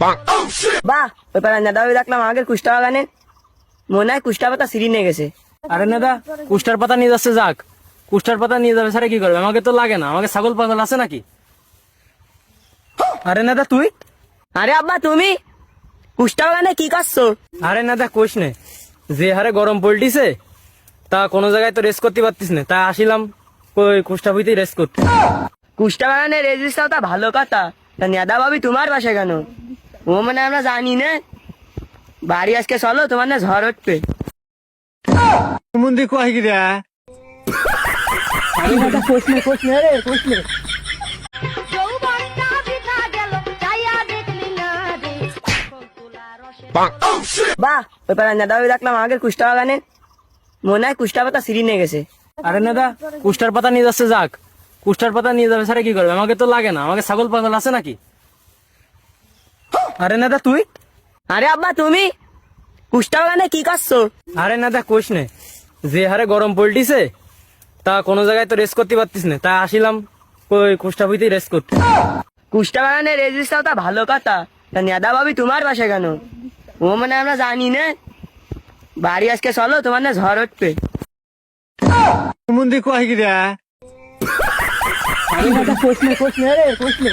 বাহ, ওই পাড়া নেদা ওই দেখলাম আগের কুষ্টা বাগানে মনে হয় কুষ্টা পাতা সিঁড়ি নিয়ে গেছে। আরে দাদা, কুষ্টার পাতা নিয়ে যাচ্ছে যাক, কুষ্টার পাতা নিয়ে যাবে স্যার কি করবে? আমাকে তো লাগে না, আমাকে ছাগল পাগল আছে নাকি? আরে দাদা তুই? আরে আব্বা তুমি কুষ্টা বাগানে কি করছো? আরে দাদা কোষ নে, যে হারে গরম পল্টিছে তা কোনো জায়গায় তো রেস্ট করতে পারতিস না, তাই আসিলাম ওই কুষ্টা হইতেই রেস্ট করতে। কুষ্টা বাগানে রেজিস্টার তা ভালো কথা, তা নেদা ভাবি তোমার পাশে কেন? ও মানে আমরা জানি না। বাড়ি আজকে চলো, তোমার না ঝড় উঠবে। মন্দির কয় কি রে? আরে দাদা কোষ নে রে, কোষ নে। যৌবনটা বৃথা গেল, চাইয়া দেখলি না রে, সকল তুলা রসে বাহ, ওই পাড়া নেদা ওই দেখলাম আগের কুষ্টা বাগানে মনে হয় কুষ্টা পাতা সিঁড়ি নিয়ে গেছে। আরে দাদা, কুষ্টার পাতা নিয়ে যাচ্ছে যাক, কুষ্টার পাতা নিয়ে যাবে স্যার কি করবে? আমাকে তো লাগে না, আমাকে ছাগল পাগল আছে নাকি? আরে দাদা তুই? আরে আব্বা তুমি কুষ্টা বাগানে কি করছো? আরে দাদা কোষ নে, যে হারে গরম পল্টিছে তা কোনো জায়গায় তো রেস্ট করতে পারতিস না, তাই আসিলাম ওই কুষ্টা হইতেই রেস্ট করতে। কুষ্টা বাগানে রেজিস্টার তা ভালো কথা, তা নেদা ভাবি তোমার পাশে কেন? ও মানে আমরা জানি না। বাড়ি আজকে চলো, তোমার না ঝড় উঠবে। মন্দির কয় কি রে? আরে দাদা কোষ নে রে, কোষ নে।